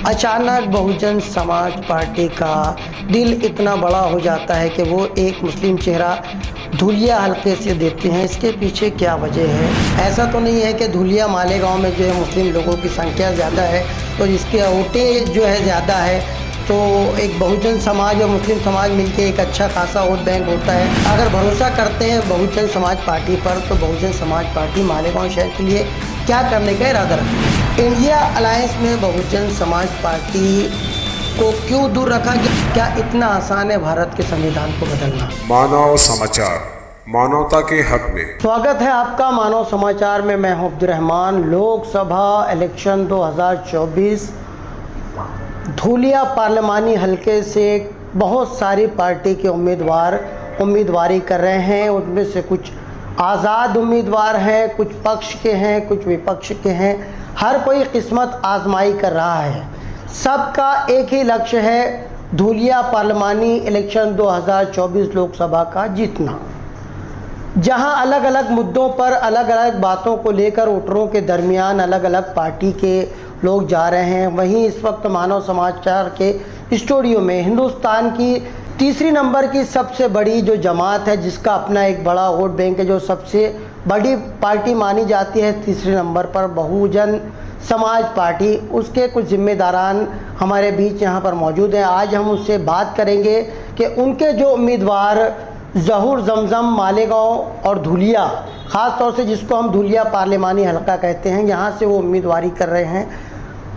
अचानक बहुजन समाज पार्टी का दिल इतना बड़ा हो जाता है कि वो एक मुस्लिम चेहरा धुलिया हल्के से देते हैं। इसके पीछे क्या वजह है? ऐसा तो नहीं है कि धुलिया मालेगांव में जो है मुस्लिम लोगों की संख्या ज़्यादा है तो इसके वोटें जो है ज़्यादा है, तो एक बहुजन समाज और मुस्लिम समाज मिलके एक अच्छा खासा वोट बैंक होता है। अगर भरोसा करते हैं बहुजन समाज पार्टी पर, तो बहुजन समाज पार्टी मालेगांव शहर के लिए क्या करने का इरादा रखती है? इंडिया अलायंस में बहुजन समाज पार्टी को क्यों दूर रखा गया? क्या इतना आसान है भारत के संविधान को बदलना? मानव समाचार, मानवता के हक में स्वागत है आपका मानव समाचार में। मैं हूं अब्दुल रहमान। लोकसभा इलेक्शन 2024 धुलिया पार्लिमानी हलके से बहुत सारी पार्टी के उम्मीदवार उम्मीदवारी कर रहे हैं। उनमें से कुछ आज़ाद उम्मीदवार हैं, कुछ पक्ष के हैं, कुछ विपक्ष के हैं। हर कोई किस्मत आजमाई कर रहा है। सबका एक ही लक्ष्य है, धुलिया पार्लिमानी इलेक्शन 2024 लोकसभा का जीतना। जहां अलग अलग मुद्दों पर अलग अलग बातों को लेकर वोटरों के दरमियान अलग अलग पार्टी के लोग जा रहे हैं, वहीं इस वक्त मानव समाचार के स्टूडियो में हिंदुस्तान की तीसरी नंबर की सबसे बड़ी जो जमात है, जिसका अपना एक बड़ा वोट बैंक है, जो सबसे बड़ी पार्टी मानी जाती है तीसरे नंबर पर, बहुजन समाज पार्टी, उसके कुछ जिम्मेदारान हमारे बीच यहाँ पर मौजूद हैं। आज हम उससे बात करेंगे कि उनके जो उम्मीदवार ज़हूर ज़मज़म मालेगांव और धुलिया, ख़ास तौर से जिसको हम धुलिया पार्लिमानी हलका कहते हैं, यहाँ से वो उम्मीदवारी कर रहे हैं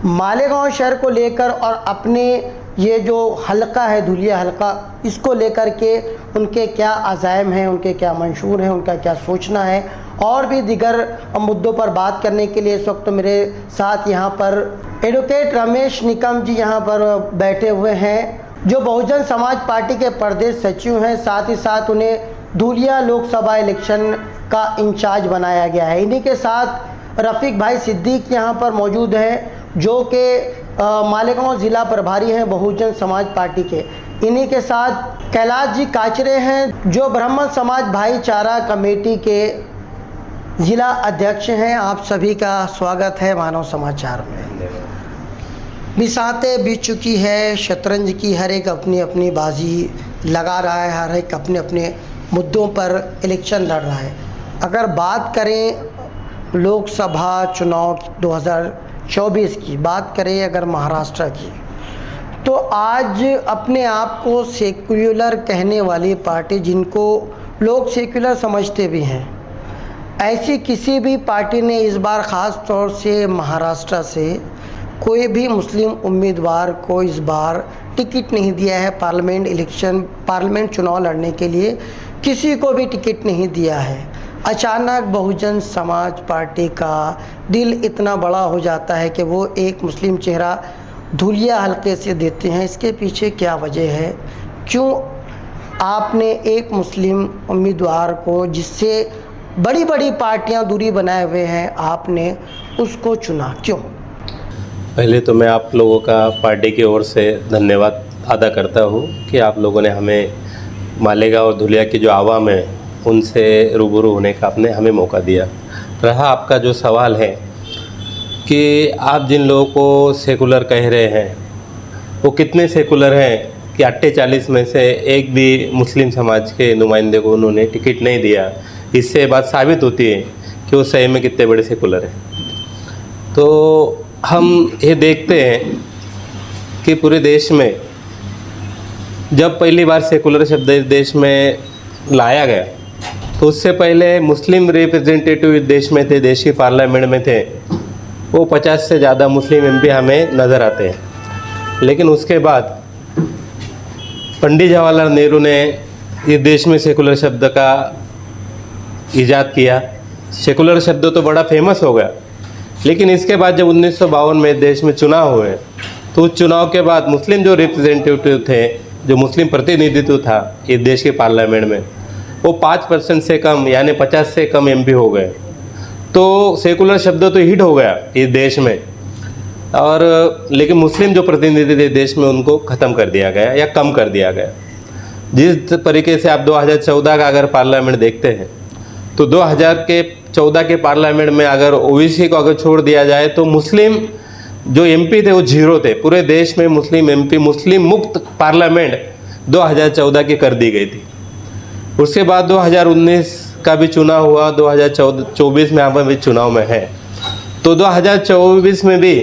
मालेगांव शहर को लेकर, और अपने ये जो हलका है धुलिया हलका, इसको लेकर के उनके क्या अज़ाइम हैं, उनके क्या मंशूर हैं, उनका क्या सोचना है, और भी दीगर मुद्दों पर बात करने के लिए इस वक्त मेरे साथ यहाँ पर एडवोकेट रमेश निकम जी यहाँ पर बैठे हुए हैं, जो बहुजन समाज पार्टी के प्रदेश सचिव हैं। साथ ही साथ उन्हें धुलिया लोकसभा इलेक्शन का इंचार्ज बनाया गया है। इन्हीं के साथ रफ़ीक भाई सिद्दीक यहाँ पर मौजूद हैं, जो कि मालेगांव ज़िला प्रभारी हैं बहुजन समाज पार्टी के। इन्हीं के साथ कैलाश जी काचरे हैं, जो ब्राह्मण समाज भाईचारा कमेटी के ज़िला अध्यक्ष हैं। आप सभी का स्वागत है मानव समाचार में। बिसातें बीत चुकी है शतरंज की, हर एक अपनी अपनी बाजी लगा रहा है, हर एक अपने अपने मुद्दों पर इलेक्शन लड़ रहा है। अगर बात करें लोकसभा चुनाव 2024 की, बात करें अगर महाराष्ट्र की, तो आज अपने आप को सेक्युलर कहने वाली पार्टी, जिनको लोग सेक्युलर समझते भी हैं, ऐसी किसी भी पार्टी ने इस बार ख़ास तौर से महाराष्ट्र से कोई भी मुस्लिम उम्मीदवार को इस बार टिकट नहीं दिया है। पार्लियामेंट चुनाव लड़ने के लिए किसी को भी टिकट नहीं दिया है। अचानक बहुजन समाज पार्टी का दिल इतना बड़ा हो जाता है कि वो एक मुस्लिम चेहरा धुलिया हल्के से देते हैं। इसके पीछे क्या वजह है? क्यों आपने एक मुस्लिम उम्मीदवार को, जिससे बड़ी बड़ी पार्टियां दूरी बनाए हुए हैं, आपने उसको चुना, क्यों? पहले तो मैं आप लोगों का पार्टी की ओर से धन्यवाद अदा करता हूँ कि आप लोगों ने हमें मालेगांव और धुलिया की जो आवाम है उनसे रूबरू होने का आपने हमें मौका दिया। रहा आपका जो सवाल है कि आप जिन लोगों को सेकुलर कह रहे हैं, वो कितने सेकुलर हैं कि 48 में से एक भी मुस्लिम समाज के नुमाइंदे को उन्होंने टिकट नहीं दिया। इससे बात साबित होती है कि वो सही में कितने बड़े सेकुलर हैं। तो हम ये देखते हैं कि पूरे देश में जब पहली बार सेकुलर शब्द इस देश में लाया गया, तो उससे पहले मुस्लिम रिप्रेजेंटेटिव देश में थे, देश की पार्लियामेंट में थे, वो 50 से ज़्यादा मुस्लिम एमपी हमें नज़र आते हैं। लेकिन उसके बाद पंडित जवाहरलाल नेहरू ने इस देश में सेकुलर शब्द का ईजाद किया। सेकुलर शब्द तो बड़ा फेमस हो गया, लेकिन इसके बाद जब 1952 में देश में चुनाव हुए, तो उस चुनाव के बाद मुस्लिम जो रिप्रेजेंटेटिव थे, जो मुस्लिम प्रतिनिधित्व था इस देश के पार्लियामेंट में, वो 5% से कम, यानी 50 से कम एमपी हो गए। तो सेकुलर शब्द तो हिट हो गया इस देश में, और लेकिन मुस्लिम जो प्रतिनिधि थे देश में, उनको ख़त्म कर दिया गया या कम कर दिया गया। जिस तरीके से आप 2014 का अगर पार्लियामेंट देखते हैं, तो 2014 के पार्लियामेंट में अगर ओबीसी को अगर छोड़ दिया जाए, तो मुस्लिम जो एमपी थे वो 0 थे। पूरे देश में मुस्लिम एमपी, मुस्लिम मुक्त पार्लियामेंट 2014 की कर दी गई थी। उसके बाद 2019 का भी चुनाव हुआ, 2024 में हम भी चुनाव में है। तो 2024 में भी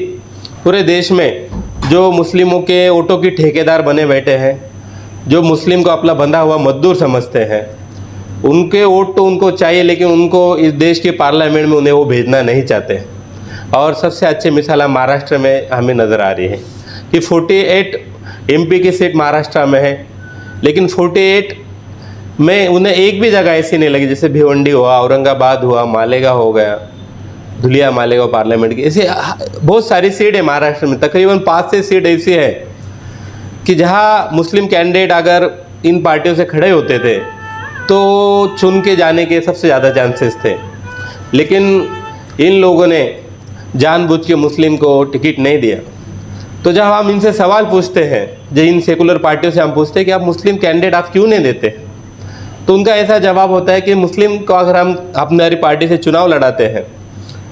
पूरे देश में जो मुस्लिमों के वोटों की ठेकेदार बने बैठे हैं, जो मुस्लिम को अपना बंधा हुआ मजदूर समझते हैं, उनके वोट तो उनको चाहिए, लेकिन उनको इस देश के पार्लियामेंट में उन्हें वो भेजना नहीं चाहते। और सबसे अच्छी मिसाल महाराष्ट्र में हमें नज़र आ रही है कि 48 एमपी की सीट महाराष्ट्र में है, लेकिन 48 में उन्हें एक भी जगह ऐसी नहीं लगी, जैसे भिवंडी हुआ, औरंगाबाद हुआ, मालेगांव हो गया, धुलिया मालेगांव पार्लियामेंट की, ऐसे बहुत सारी सीट है महाराष्ट्र में। तकरीबन 5 से सीट ऐसी है कि जहाँ मुस्लिम कैंडिडेट अगर इन पार्टियों से खड़े होते थे तो चुन के जाने के सबसे ज़्यादा चांसेस थे, लेकिन इन लोगों ने जानबूझ के मुस्लिम को टिकट नहीं दिया। तो जब हम इनसे सवाल पूछते हैं, जो इन सेकुलर पार्टियों से हम पूछते हैं कि आप मुस्लिम कैंडिडेट आप क्यों नहीं देते, तो उनका ऐसा जवाब होता है कि मुस्लिम को अगर हम अपनी पार्टी से चुनाव लड़ाते हैं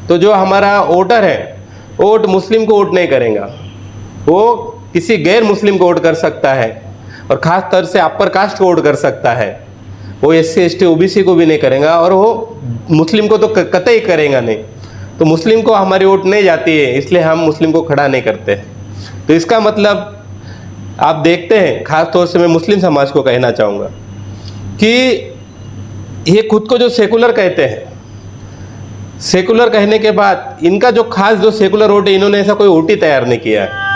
तो जो हमारा वोटर है वोट मुस्लिम को वोट नहीं करेगा, वो किसी गैर मुस्लिम को वोट कर सकता है, और ख़ास तौर से अपर कास्ट को वोट कर सकता है। वो SC ST OBC को भी नहीं करेगा, और वो मुस्लिम को तो कतई करेगा नहीं। तो मुस्लिम को हमारी वोट नहीं जाती है, इसलिए हम मुस्लिम को खड़ा नहीं करते हैं। तो इसका मतलब आप देखते हैं, ख़ास तौर से मैं मुस्लिम समाज को कहना चाहूँगा कि ये खुद को जो सेकुलर कहते हैं, सेकुलर कहने के बाद इनका जो खास जो सेकुलर वोट है, इन्होंने ऐसा कोई वोट ही तैयार नहीं किया है।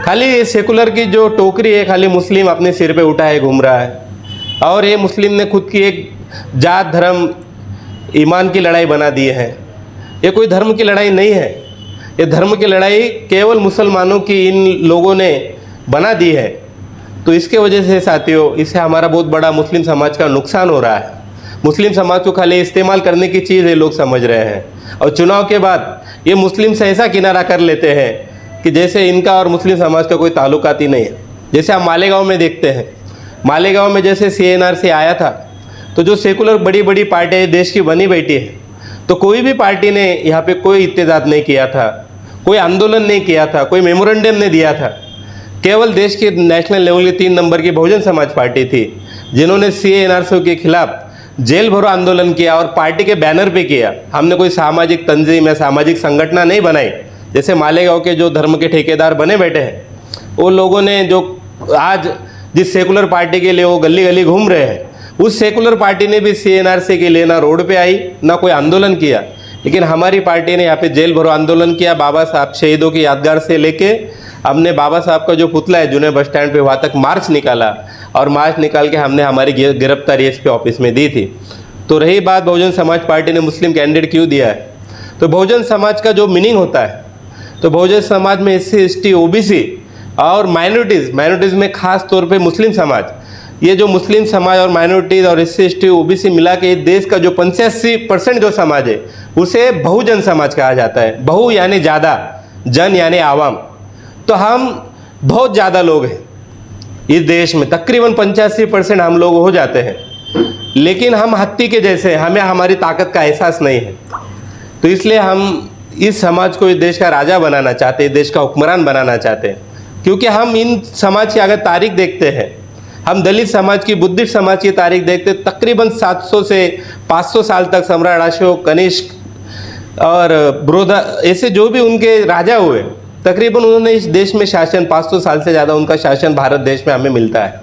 खाली ये सेकुलर की जो टोकरी है, खाली मुस्लिम अपने सिर पे उठाए घूम रहा है, और ये मुस्लिम ने खुद की एक जात धर्म ईमान की लड़ाई बना दी है। ये कोई धर्म की लड़ाई नहीं है, ये धर्म की लड़ाई केवल मुसलमानों की इन लोगों ने बना दी है। तो इसके वजह से साथियों, इससे हमारा बहुत बड़ा मुस्लिम समाज का नुकसान हो रहा है। मुस्लिम समाज को खाली इस्तेमाल करने की चीज़ ये लोग समझ रहे हैं, और चुनाव के बाद ये मुस्लिम से ऐसा किनारा कर लेते हैं कि जैसे इनका और मुस्लिम समाज का कोई ताल्लुकात ही नहीं है। जैसे हम मालेगांव में देखते हैं, मालेगांव में जैसे CNRC आया था, तो जो सेकुलर बड़ी बड़ी पार्टियाँ देश की बनी बैठी है, तो कोई भी पार्टी ने यहाँ पे कोई इत्तेजाद नहीं किया था, कोई आंदोलन नहीं किया था, कोई मेमोरेंडम नहीं दिया था। केवल देश के नेशनल लेवल की 3 नंबर की बहुजन समाज पार्टी थी, जिन्होंने CNRC के खिलाफ जेल भरो आंदोलन किया, और पार्टी के बैनर पे किया। हमने कोई सामाजिक तंजीम या सामाजिक संगठना नहीं बनाई, जैसे मालेगांव के जो धर्म के ठेकेदार बने बैठे हैं, वो लोगों ने जो आज जिस सेकुलर पार्टी के लिए वो गली गली घूम रहे हैं, उस सेकुलर पार्टी ने भी CNRC के लिए ना रोड पे आई, ना कोई आंदोलन किया। लेकिन हमारी पार्टी ने यहाँ पे जेल भरो आंदोलन किया। बाबा साहब शहीदों की यादगार से लेके हमने बाबा साहब का जो पुतला है जुने बस स्टैंड पे, वहाँ तक मार्च निकाला, और मार्च निकाल के हमने हमारी गिरफ्तारी SP ऑफिस में दी थी। तो रही बात बहुजन समाज पार्टी ने मुस्लिम कैंडिडेट क्यों दिया है, तो बहुजन समाज का जो मीनिंग होता है, तो बहुजन समाज में SC ST OBC और माइनॉरिटीज़ में ख़ास तौर पे मुस्लिम समाज, ये जो मुस्लिम समाज और माइनॉरिटीज़ और SC ST OBC मिला के देश का जो 85% जो समाज है, उसे बहुजन समाज कहा जाता है। बहु यानी ज़्यादा, जन यानी आवाम। तो हम बहुत ज़्यादा लोग हैं इस देश में, तकरीबन 85% हम लोग हो जाते हैं, लेकिन हम हत्ती के जैसे, हमें हमारी ताकत का एहसास नहीं है। तो इसलिए हम इस समाज को इस देश का राजा बनाना चाहते हैं, देश का हुक्मरान बनाना चाहते हैं। क्योंकि हम इन समाज की अगर तारीख देखते हैं, हम दलित समाज की, बुद्धिस्ट समाज की तारीख देखते हैं, तकरीबन 700 से 500 साल तक सम्राट अशोक, कनिष्क और बरोदा, ऐसे जो भी उनके राजा हुए, तकरीबन उन्होंने इस देश में शासन 500 साल से ज़्यादा उनका शासन भारत देश में हमें मिलता है।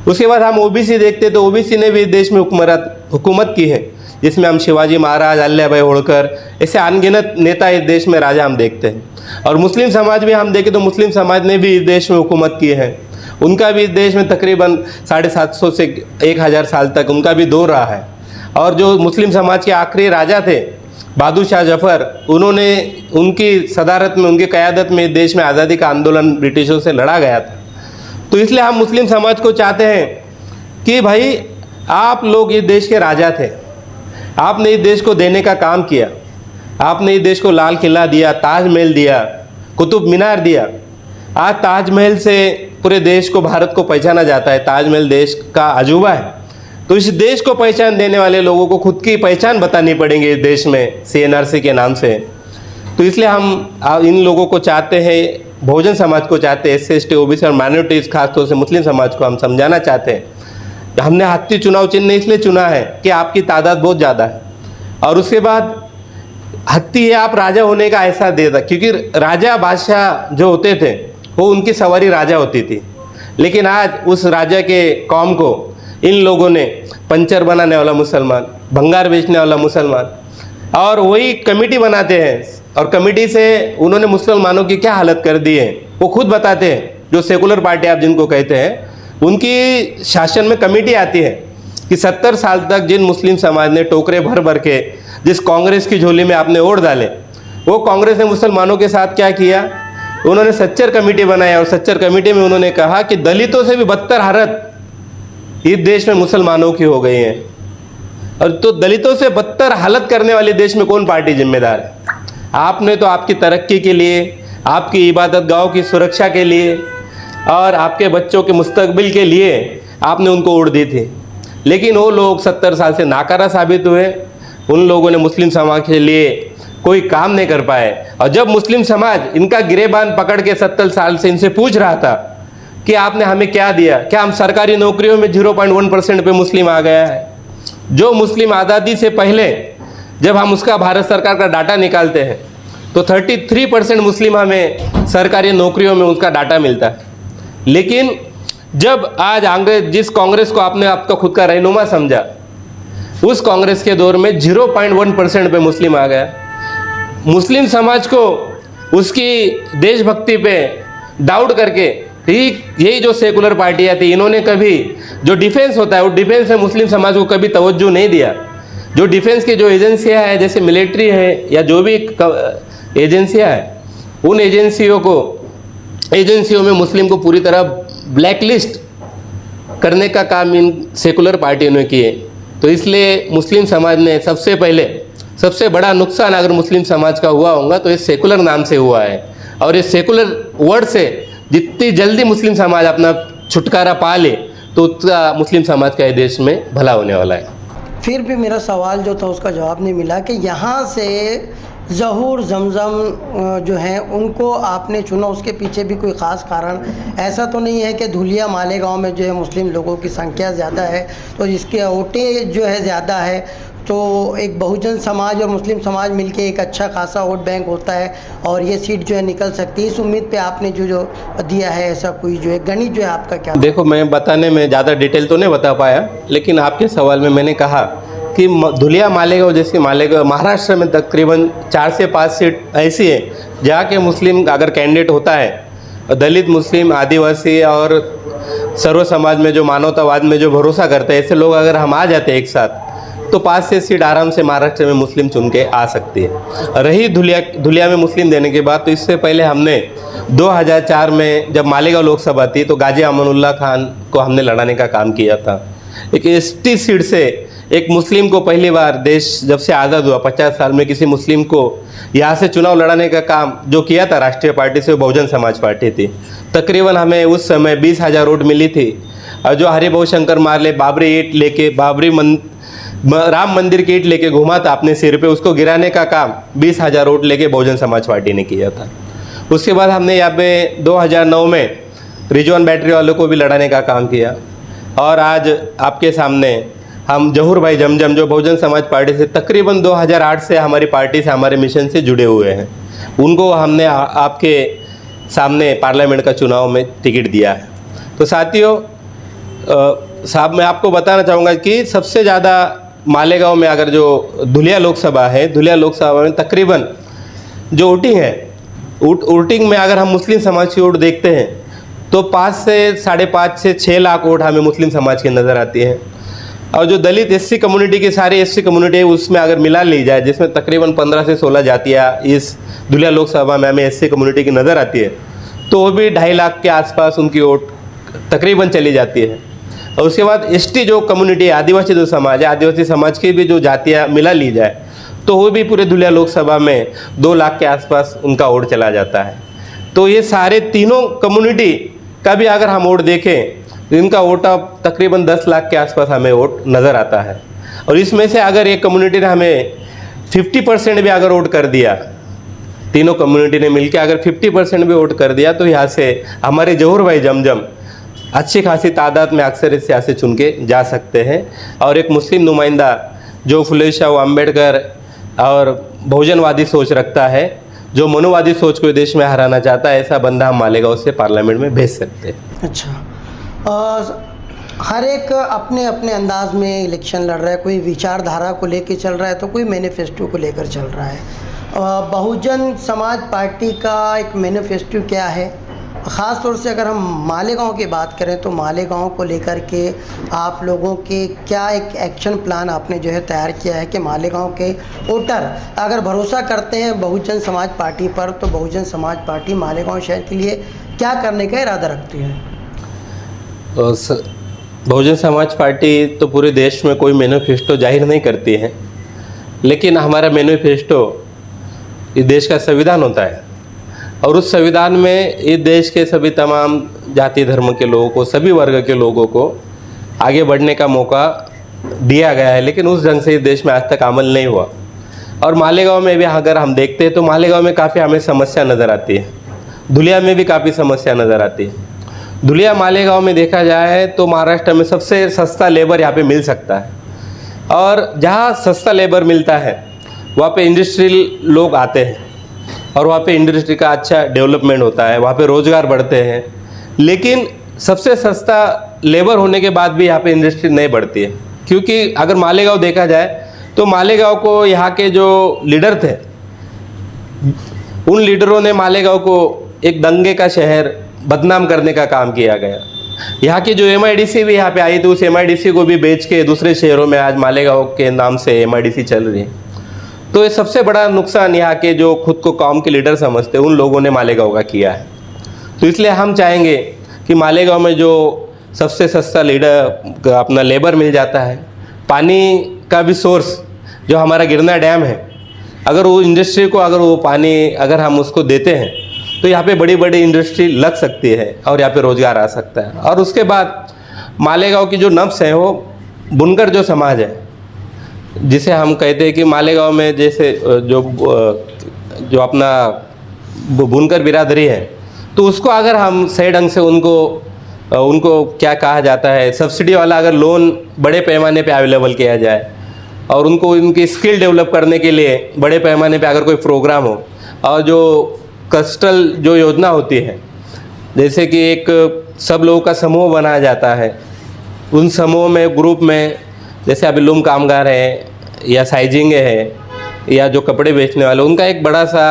उसके बाद हम OBC देखते तो OBC ने भी इस देश में हुकूमत की है, जिसमें हम शिवाजी महाराज, अल्लाह भाई होड़कर, ऐसे अनगिनत नेता इस देश में राजा हम देखते हैं। और मुस्लिम समाज भी हम देखें तो मुस्लिम समाज ने भी इस देश में हुकूमत की है, उनका भी इस देश में तकरीबन 750 से 1000 साल तक उनका भी दौर रहा है। और जो मुस्लिम समाज के आखिरी राजा थे बहादुर शाह जफर, उन्होंने उनकी सदारत में, उनकी क़यादत में देश में आज़ादी का आंदोलन ब्रिटिशों से लड़ा गया था। तो इसलिए हम मुस्लिम समाज को चाहते हैं कि भाई आप लोग इस देश के राजा थे, आपने इस देश को देने का काम किया, आपने इस देश को लाल किला दिया, ताजमहल दिया, कुतुब मीनार दिया। आज ताजमहल से पूरे देश को, भारत को पहचाना जाता है, ताजमहल देश का अजूबा है। तो इस देश को पहचान देने वाले लोगों को खुद की पहचान बतानी पड़ेगी इस देश में CNRC के नाम से। तो इसलिए हम इन लोगों को चाहते हैं, बहुजन समाज को चाहते हैं, SC ST OBC और माइनॉरिटीज़ खासतौर से मुस्लिम समाज को हम समझाना चाहते हैं। हमने हाथी चुनाव चिन्ह इसलिए चुना है कि आपकी तादाद बहुत ज़्यादा है, और उसके बाद हत्ती है आप राजा होने का एहसास देता, क्योंकि राजा बादशाह जो होते थे वो उनकी सवारी राजा होती थी। लेकिन आज उस राजा के कौम को इन लोगों ने पंचर बनाने वाला मुसलमान, भंगार बेचने वाला मुसलमान, और वही कमेटी बनाते हैं, और कमेटी से उन्होंने मुसलमानों की क्या हालत कर दी है वो खुद बताते हैं। जो सेकुलर पार्टी आप जिनको कहते हैं, उनकी शासन में कमेटी आती है कि 70 साल तक जिन मुस्लिम समाज ने टोकरे भर भर के जिस कांग्रेस की झोली में आपने वोट डाले, वो कांग्रेस ने मुसलमानों के साथ क्या किया, उन्होंने सच्चर कमेटी बनाया, और सच्चर कमेटी में उन्होंने कहा कि दलितों से भी बदतर हालत इस देश में मुसलमानों की हो गई है। और तो दलितों से बदतर हालत करने वाले देश में कौन पार्टी जिम्मेदार है? आपने तो आपकी तरक्की के लिए, आपकी इबादत गाहों की सुरक्षा के लिए और आपके बच्चों के मुस्तकबिल के लिए आपने उनको वोट दी थी। लेकिन वो लोग 70 साल से नाकारा साबित हुए। उन लोगों ने मुस्लिम समाज के लिए कोई काम नहीं कर पाए। और जब मुस्लिम समाज इनका गिरेबान पकड़ के 70 साल से इनसे पूछ रहा था कि आपने हमें क्या दिया, क्या हम सरकारी नौकरियों में 0.1% पे मुस्लिम आ गया है? जो मुस्लिम आज़ादी से पहले जब हम उसका भारत सरकार का डाटा निकालते हैं तो 33% मुस्लिम हमें सरकारी नौकरियों में उसका डाटा मिलता है। लेकिन जब आज अंग्रेज, जिस कांग्रेस को आपने आपका खुद का रहनुमा समझा, उस कांग्रेस के दौर में 0.1% पे मुस्लिम आ गया। मुस्लिम समाज को उसकी देशभक्ति पे डाउट करके यही जो सेकुलर पार्टियाँ थी, इन्होंने कभी जो डिफेंस होता है वो डिफेंस में मुस्लिम समाज को कभी तवज्जो नहीं दिया। जो डिफेंस की जो एजेंसियाँ हैं, जैसे मिलिट्री है या जो भी एजेंसियाँ हैं, उन एजेंसियों में मुस्लिम को पूरी तरह ब्लैकलिस्ट करने का काम इन सेकुलर पार्टियों ने किए। तो इसलिए मुस्लिम समाज ने सबसे बड़ा नुकसान अगर मुस्लिम समाज का हुआ होगा तो इस सेकुलर नाम से हुआ है। और इस सेकुलर वर्ड से जितनी जल्दी मुस्लिम समाज अपना छुटकारा पा ले तो उतना मुस्लिम समाज का देश में भला होने वाला है। फिर भी मेरा सवाल जो था उसका जवाब नहीं मिला कि यहाँ से ज़हूर जमज़म जो हैं उनको आपने चुना, उसके पीछे भी कोई ख़ास कारण? ऐसा तो नहीं है कि धुलिया मालेगांव में जो है मुस्लिम लोगों की संख्या ज़्यादा है तो इसके वोटें जो है ज़्यादा है, तो एक बहुजन समाज और मुस्लिम समाज मिलके एक अच्छा खासा वोट बैंक होता है और ये सीट जो है निकल सकती है। इस उम्मीद पे आपने जो दिया है, ऐसा कोई जो है गणित जो है आपका क्या? देखो, मैं बताने में ज़्यादा डिटेल तो नहीं बता पाया, लेकिन आपके सवाल में मैंने कहा कि धुलिया मालेगांव जैसे मालेगांव महाराष्ट्र में तकरीबन 4 से 5 सीट ऐसी है जहाँ के मुस्लिम अगर कैंडिडेट होता है, दलित, मुस्लिम, आदिवासी और सर्व समाज में जो मानवतावाद में जो भरोसा करते हैं, ऐसे लोग अगर हम आ जाते हैं एक साथ तो 5 से सीट आराम से महाराष्ट्र में मुस्लिम चुन के आ सकती है। रही धुलिया में मुस्लिम देने के बाद, तो इससे पहले हमने 2004 में जब मालेगांव लोकसभा थी तो गाजी अमानुल्लाह खान को हमने लड़ाने का काम किया था। एक ST सीट से एक मुस्लिम को पहली बार देश जब से आज़ाद हुआ 50 साल में किसी मुस्लिम को यहाँ से चुनाव लड़ाने का काम जो किया था राष्ट्रीय पार्टी से, बहुजन समाज पार्टी थी। तकरीबन हमें उस समय 20,000 वोट मिली थी। और जो हरिभाऊ शंकर मारले बाबरी ईंट लेके राम मंदिर की ईंट लेके घुमा था अपने सिर पे, उसको गिराने का काम 20,000 वोट लेके बहुजन समाज पार्टी ने किया था। उसके बाद हमने यहाँ पे 2009 में रिजवान बैटरी वालों को भी लड़ाने का काम किया। और आज आपके सामने हम जहूर भाई जमजम जो बहुजन समाज पार्टी से तकरीबन 2008 से हमारी पार्टी से, हमारे मिशन से जुड़े हुए हैं, उनको हमने आपके सामने पार्लियामेंट का चुनाव में टिकट दिया है। तो साथियों, साहब मैं आपको बताना चाहूँगा कि सबसे ज़्यादा मालेगांव में अगर जो धुलिया लोकसभा है, धुलिया लोकसभा में तकरीबन जो वोटिंग है, वोटिंग में अगर हम मुस्लिम समाज की वोट देखते हैं तो 5 से 5.5 से 6 लाख वोट हमें मुस्लिम समाज की नज़र आती है। और जो दलित SC कम्युनिटी की सारी SC कम्युनिटी है उसमें अगर मिला ली जाए, जिसमें तकरीबन 15 से 16 जातियाँ इस धुलिया लोकसभा में हमें SC कम्युनिटी की नज़र आती है, तो वो भी 2.5 लाख के आसपास उनकी वोट तकरीबन चली जाती है। और उसके बाद ST जो कम्युनिटी है, आदिवासी जो समाज है, आदिवासी समाज की भी जो जातियाँ मिला ली जाए तो वो भी पूरे धुलिया लोकसभा में 2 लाख के आसपास उनका वोट चला जाता है। तो ये सारे तीनों कम्युनिटी का भी अगर हम वोट देखें तो इनका वोट अब तकरीबन 10 लाख के आसपास हमें वोट नज़र आता है। और इसमें से अगर एक कम्युनिटी ने हमें 50% भी अगर वोट कर दिया तीनों कम्युनिटी ने मिलकर अगर 50% भी वोट कर दिया तो यहाँ से हमारे जहूर भाई जमजम अच्छी खासी तादाद में अक्सर यहाँ से चुन के जा सकते हैं। और एक मुस्लिम नुमाइंदा जो फुले शाह अम्बेडकर और बहुजनवादी सोच रखता है, जो मनुवादी सोच को देश में हराना चाहता है, ऐसा बंदा हम मालेगांव से पार्लियामेंट में भेज सकते हैं। अच्छा, हर एक अपने अपने अंदाज में इलेक्शन लड़ रहा है, कोई विचारधारा को लेकर चल रहा है तो कोई मैनिफेस्टो को लेकर चल रहा है। बहुजन समाज पार्टी का एक मैनिफेस्टो क्या है? ख़ास तौर से अगर हम मालेगांव की बात करें तो मालेगांव को लेकर के आप लोगों के क्या एक एक्शन प्लान आपने जो है तैयार किया है कि मालेगांव के वोटर अगर भरोसा करते हैं बहुजन समाज पार्टी पर तो बहुजन समाज पार्टी मालेगांव शहर के लिए क्या करने का इरादा रखती है? बहुजन समाज पार्टी तो पूरे देश में कोई मैनिफेस्टो जाहिर नहीं करती है, लेकिन हमारा मैनिफेस्टो इस देश का संविधान होता है और उस संविधान में इस देश के सभी तमाम जाति धर्म के लोगों को, सभी वर्ग के लोगों को आगे बढ़ने का मौका दिया गया है, लेकिन उस ढंग से इस देश में आज तक अमल नहीं हुआ। और मालेगांव में भी अगर हम देखते हैं तो मालेगांव में काफ़ी हमें समस्या नज़र आती है, धुलिया में भी काफ़ी समस्या नज़र आती है। धुलिया मालेगांव में देखा जाए तो महाराष्ट्र में सबसे सस्ता लेबर यहाँ पे मिल सकता है, और जहाँ सस्ता लेबर मिलता है वहाँ पे इंडस्ट्रियल लोग आते हैं और वहाँ पे इंडस्ट्री का अच्छा डेवलपमेंट होता है, वहाँ पे रोज़गार बढ़ते हैं। लेकिन सबसे सस्ता लेबर होने के बाद भी यहाँ पे इंडस्ट्री नहीं बढ़ती है, क्योंकि अगर मालेगांव देखा जाए तो मालेगांव को यहाँ के जो लीडर थे उन लीडरों ने मालेगांव को एक दंगे का शहर बदनाम करने का काम किया गया। यहाँ की जो MIDC भी यहाँ पे आई थी, उस MIDC को भी बेच के दूसरे शहरों में आज मालेगांव के नाम से MIDC चल रही है। तो ये सबसे बड़ा नुकसान यहाँ के जो खुद को कौम के लीडर समझते हैं उन लोगों ने मालेगांव का किया है। तो इसलिए हम चाहेंगे कि मालेगांव में जो सबसे सस्ता लीडर अपना लेबर मिल जाता है, पानी का भी सोर्स जो हमारा गिरना डैम है, अगर वो इंडस्ट्री को अगर वो पानी अगर हम उसको देते हैं तो यहाँ पे बड़ी बड़ी इंडस्ट्री लग सकती है और यहाँ पे रोज़गार आ सकता है। और उसके बाद मालेगांव की जो नब्ज़ है वो बुनकर जो समाज है, जिसे हम कहते हैं कि मालेगांव में जैसे जो अपना बुनकर बिरादरी है, तो उसको अगर हम सही ढंग से उनको क्या कहा जाता है, सब्सिडी वाला अगर लोन बड़े पैमाने पे अवेलेबल किया जाए और उनको उनकी स्किल डेवलप करने के लिए बड़े पैमाने पे अगर कोई प्रोग्राम हो, और जो कस्टल जो योजना होती है, जैसे कि एक सब लोगों का समूह बनाया जाता है, उन समूह में ग्रुप में जैसे अभी लूम कामगार है या साइजिंग है या जो कपड़े बेचने वाले, उनका एक बड़ा सा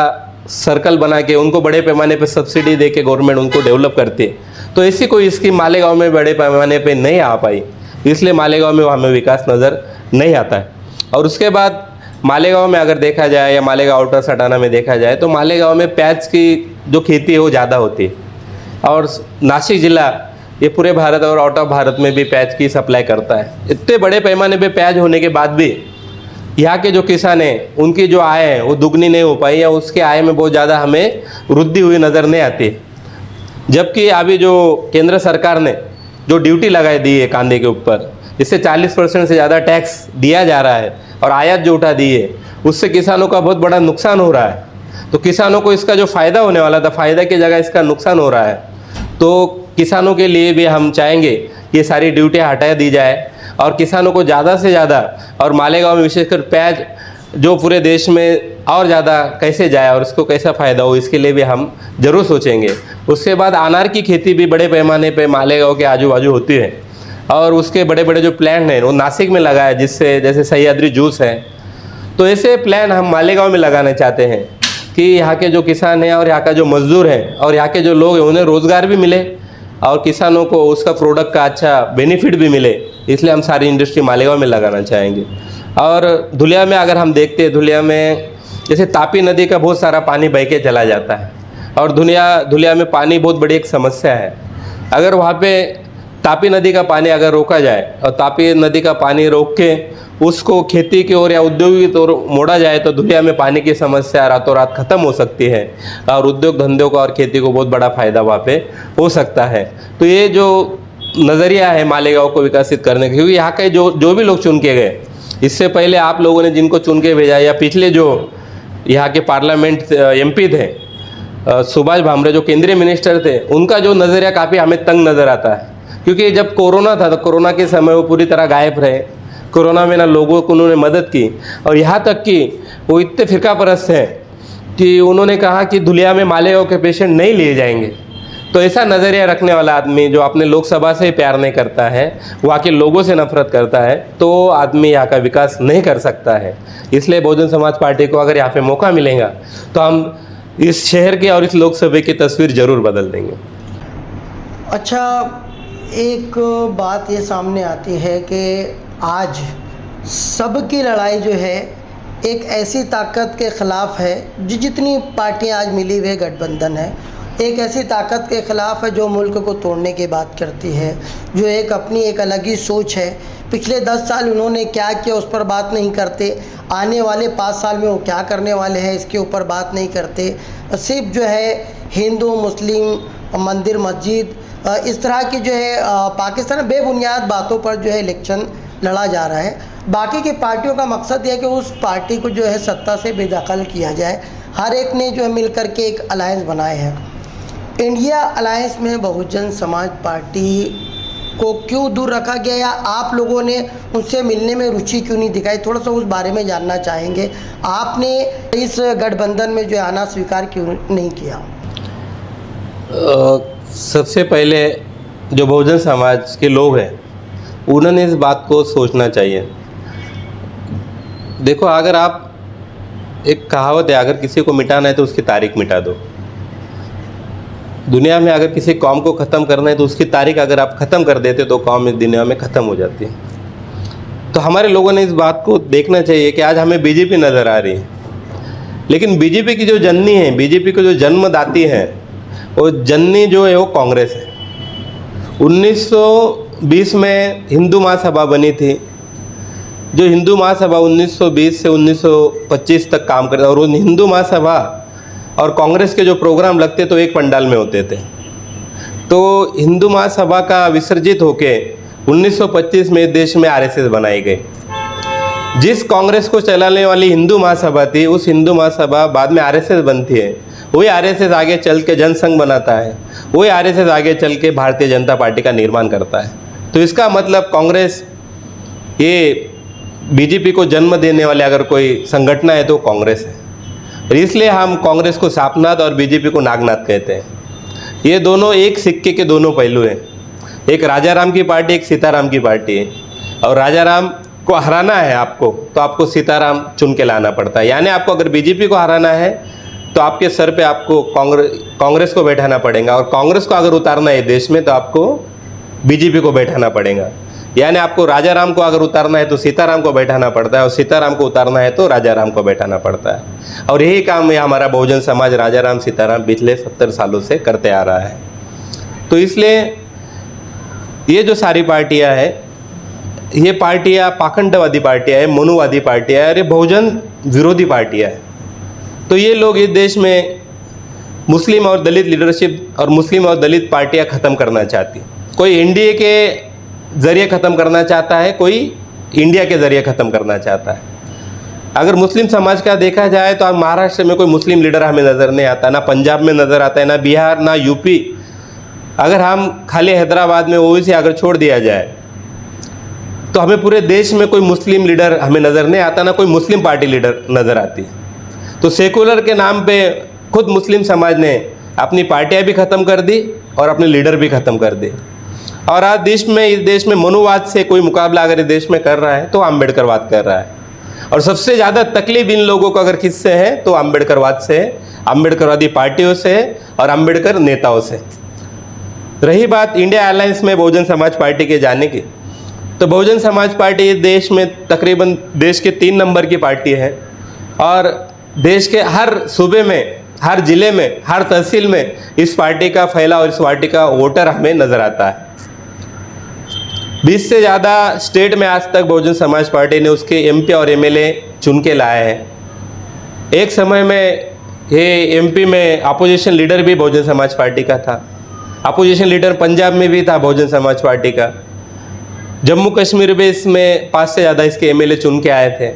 सर्कल बना के उनको बड़े पैमाने पे सब्सिडी दे के गवर्नमेंट उनको डेवलप करती है। तो ऐसी कोई स्कीम मालेगांव में बड़े पैमाने पे नहीं आ पाई, इसलिए मालेगांव में हमें विकास नज़र नहीं आता है। और उसके बाद मालेगांव में अगर देखा जाए या मालेगांव आउटर सटाना में देखा जाए तो मालेगांव में प्याज की जो खेती है वो ज़्यादा होती है, और नासिक ज़िला ये पूरे भारत और आउट ऑफ भारत में भी प्याज की सप्लाई करता है। इतने बड़े पैमाने पे प्याज होने के बाद भी यहाँ के जो किसान हैं उनकी जो आय है वो दुगनी नहीं हो पाई, या उसके आय में बहुत ज़्यादा हमें वृद्धि हुई नज़र नहीं आती। जबकि अभी जो केंद्र सरकार ने जो ड्यूटी लगाई दी है कांदे के ऊपर, जिससे 40% से ज़्यादा टैक्स दिया जा रहा है और आयात जो उठा दी है, उससे किसानों का बहुत बड़ा नुकसान हो रहा है। तो किसानों को इसका जो फ़ायदा होने वाला था, फ़ायदा की जगह इसका नुकसान हो रहा है। तो किसानों के लिए भी हम चाहेंगे ये सारी ड्यूटियाँ हटा दी जाए और किसानों को ज़्यादा से ज़्यादा, और मालेगांव में विशेषकर प्याज जो पूरे देश में और ज़्यादा कैसे जाए और इसको कैसा फ़ायदा हो, इसके लिए भी हम ज़रूर सोचेंगे। उसके बाद अनार की खेती भी बड़े पैमाने पे मालेगांव के आजू बाजू होती है, और उसके बड़े बड़े जो प्लांट हैं वो नासिक में लगा है, जिससे जैसे सह्याद्री जूस है। तो ऐसे प्लान हम मालेगांव में लगाना चाहते हैं कि यहाँ के जो किसान हैं और यहाँ का जो मजदूर हैं और यहाँ के जो लोग हैं उन्हें रोज़गार भी मिले और किसानों को उसका प्रोडक्ट का अच्छा बेनिफिट भी मिले। इसलिए हम सारी इंडस्ट्री मालेगांव में लगाना चाहेंगे। और धुलिया में अगर हम देखते हैं, धुलिया में जैसे तापी नदी का बहुत सारा पानी बह के चला जाता है, और धुलिया में पानी बहुत बड़ी एक समस्या है। अगर वहाँ पे तापी नदी का पानी अगर रोका जाए और तापी नदी का पानी रोक के उसको खेती की ओर या उद्योग की ओर मोड़ा जाए तो धुलिया में पानी की समस्या रातों रात ख़त्म हो सकती है, और उद्योग धंधों को और खेती को बहुत बड़ा फ़ायदा वहाँ पे हो सकता है। तो ये जो नज़रिया है मालेगांव को विकसित करने का, क्योंकि यहाँ के जो भी लोग चुन के गए, इससे पहले आप लोगों ने जिनको चुन के भेजा या पिछले जो यहाँ के पार्लियामेंट एमपी थे सुभाष भामरे जो केंद्रीय मिनिस्टर थे, उनका जो नज़रिया काफ़ी हमें तंग नज़र आता है। क्योंकि जब कोरोना था तो कोरोना के समय वो पूरी तरह गायब रहे। कोरोना में ना लोगों को उन्होंने मदद की, और यहाँ तक कि वो इतने फिरका परस्त हैं कि उन्होंने कहा कि धुलिया में मालेगांव के पेशेंट नहीं लिए जाएंगे। तो ऐसा नज़रिया रखने वाला आदमी जो अपने लोकसभा से प्यार नहीं करता है, वहाँ के लोगों से नफरत करता है, तो आदमी यहाँ का विकास नहीं कर सकता है। इसलिए बहुजन समाज पार्टी को अगर यहाँ पे मौका मिलेगा तो हम इस शहर की और इस लोकसभा की तस्वीर ज़रूर बदल देंगे। अच्छा, एक बात ये सामने आती है कि आज सबकी लड़ाई जो है एक ऐसी ताकत के ख़िलाफ़ है, जितनी पार्टियां आज मिली हुई गठबंधन है, एक ऐसी ताकत के ख़िलाफ़ है जो मुल्क को तोड़ने की बात करती है, जो एक अपनी एक अलग ही सोच है। पिछले 10 साल उन्होंने क्या किया उस पर बात नहीं करते, आने वाले 5 साल में वो क्या करने वाले हैं इसके ऊपर बात नहीं करते। सिर्फ जो है हिंदू मुस्लिम मंदिर मस्जिद इस तरह की जो है पाकिस्तान में बेबुनियाद बातों पर जो है इलेक्शन लड़ा जा रहा है। बाकी की पार्टियों का मकसद यह है कि उस पार्टी को जो है सत्ता से बेदखल किया जाए। हर एक ने जो है मिल कर के एक अलायंस बनाए हैं। इंडिया अलायंस में बहुजन समाज पार्टी को क्यों दूर रखा गया, या आप लोगों ने उनसे मिलने में रुचि क्यों नहीं दिखाई? थोड़ा सा उस बारे में जानना चाहेंगे। आपने इस गठबंधन में जो है आना स्वीकार क्यों नहीं किया? सबसे पहले जो बहुजन समाज के लोग हैं उन्होंने इस बात को सोचना चाहिए। देखो, अगर आप, एक कहावत है, अगर किसी को मिटाना है तो उसकी तारीख मिटा दो। दुनिया में अगर किसी कौम को ख़त्म करना है तो उसकी तारीख अगर आप ख़त्म कर देते तो कौम इस दुनिया में ख़त्म हो जाती है। तो हमारे लोगों ने इस बात को देखना चाहिए कि आज हमें बीजेपी नज़र आ रही है, लेकिन बीजेपी की जो जननी है, बीजेपी को जो जन्मदाती है, वो जननी जो है वो कांग्रेस है। 1920 में हिंदू महासभा बनी थी, जो हिंदू महासभा 1920 से 1925 तक काम करती, और उन हिंदू महासभा और कांग्रेस के जो प्रोग्राम लगते तो एक पंडाल में होते थे। तो हिंदू महासभा का विसर्जित होके 1925 में देश में आरएसएस बनाई गई। जिस कांग्रेस को चलाने वाली हिंदू महासभा थी, उस हिंदू महासभा बाद में आरएसएस बनती है। वही आरएसएस आगे चल के जनसंघ बनाता है, वही आरएसएस आगे चल के भारतीय जनता पार्टी का निर्माण करता है। तो इसका मतलब कांग्रेस, ये बीजेपी को जन्म देने वाले अगर कोई संगठन है तो कांग्रेस है। इसलिए हम कांग्रेस को सापनाथ और बीजेपी को नागनाथ कहते हैं। ये दोनों एक सिक्के के दोनों पहलू हैं। एक राजाराम की पार्टी, एक सीताराम की पार्टी है, और राजाराम को हराना है आपको तो आपको सीताराम चुन के लाना पड़ता है। यानी आपको अगर बीजेपी को हराना है तो आपके सर पे आपको कांग्रेस को बैठाना पड़ेगा, और कांग्रेस को अगर उतारना है देश में तो आपको बीजेपी को बैठाना पड़ेगा। यानी आपको राजाराम को अगर उतारना है तो सीताराम को बैठाना पड़ता है, और सीताराम को उतारना है तो राजाराम को बैठाना पड़ता है। और यही काम है हमारा बहुजन समाज राजाराम सीताराम पिछले 70 सालों से करते आ रहा है। तो इसलिए ये जो सारी पार्टियां हैं, ये पार्टियां पाखंडवादी पार्टियां हैं, मनुवादी पार्टियां हैं, और ये बहुजन विरोधी पार्टियां हैं। तो ये लोग इस देश में मुस्लिम और दलित लीडरशिप और मुस्लिम और दलित पार्टियां ख़त्म करना चाहती। कोई एनडीए के ज़रिए ख़त्म करना चाहता है, कोई इंडिया के ज़रिए ख़त्म करना चाहता है। अगर मुस्लिम समाज का देखा जाए तो अब महाराष्ट्र में कोई मुस्लिम लीडर हमें नज़र नहीं आता, ना पंजाब में नज़र आता है, ना बिहार, ना यूपी। अगर हम खाली हैदराबाद में ओवैसी अगर छोड़ दिया जाए तो हमें पूरे देश में कोई मुस्लिम लीडर हमें नज़र नहीं आता, ना कोई मुस्लिम पार्टी लीडर नज़र आती है। तो सेकुलर के नाम पे खुद मुस्लिम समाज ने अपनी पार्टियाँ भी ख़त्म कर दी और अपने लीडर भी ख़त्म कर दिए। और आज इस देश में मनुवाद से कोई मुकाबला अगर इस देश में कर रहा है तो अम्बेडकरवाद कर रहा है। और सबसे ज़्यादा तकलीफ इन लोगों को अगर किससे है तो अम्बेडकरवाद से है, अम्बेडकरवादी पार्टियों से है और अम्बेडकर नेताओं से। रही बात इंडिया अलायंस में बहुजन समाज पार्टी के जाने की, तो बहुजन समाज पार्टी इस देश में तकरीबन देश के 3 नंबर की पार्टी है, और देश के हर सूबे में, हर ज़िले में, हर तहसील में इस पार्टी का फैला और इस पार्टी का वोटर हमें नज़र आता है। 20 से ज़्यादा स्टेट में आज तक बहुजन समाज पार्टी ने उसके एमपी और एमएलए चुन के लाए हैं। एक समय में ये एमपी में अपोजिशन लीडर भी बहुजन समाज पार्टी का था। अपोजिशन लीडर पंजाब में भी था बहुजन समाज पार्टी का। जम्मू कश्मीर में इसमें 5 से ज़्यादा इसके एमएलए चुन के आए थे।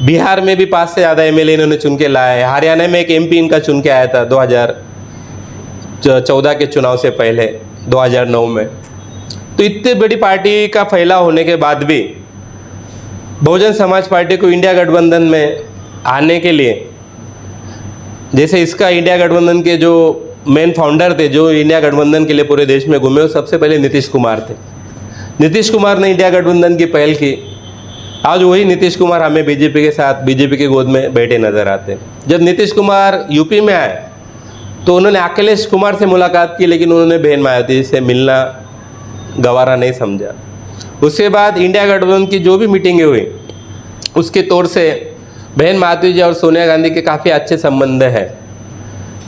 बिहार में भी 5 से ज़्यादा एमएलए इन्होंने चुन के लाया है। हरियाणा में एक एमपी इनका चुन के आया था 2014 के चुनाव से पहले 2009 में। तो इतनी बड़ी पार्टी का फैलाव होने के बाद भी बहुजन समाज पार्टी को इंडिया गठबंधन में आने के लिए, जैसे इसका इंडिया गठबंधन के जो मेन फाउंडर थे, जो इंडिया गठबंधन के लिए पूरे देश में घूमे, वो सबसे पहले नीतीश कुमार थे। नीतीश कुमार ने इंडिया गठबंधन की पहल की। आज वही नीतीश कुमार हमें बीजेपी के साथ, बीजेपी की गोद में बैठे नजर आते हैं। जब नीतीश कुमार यूपी में आए तो उन्होंने अखिलेश कुमार से मुलाकात की, लेकिन उन्होंने बहन मायावती से मिलना गवारा नहीं समझा। उसके बाद इंडिया गठबंधन की जो भी मीटिंगें हुई, उसके तौर से बहन मायावती जी और सोनिया गांधी के काफ़ी अच्छे संबंध हैं,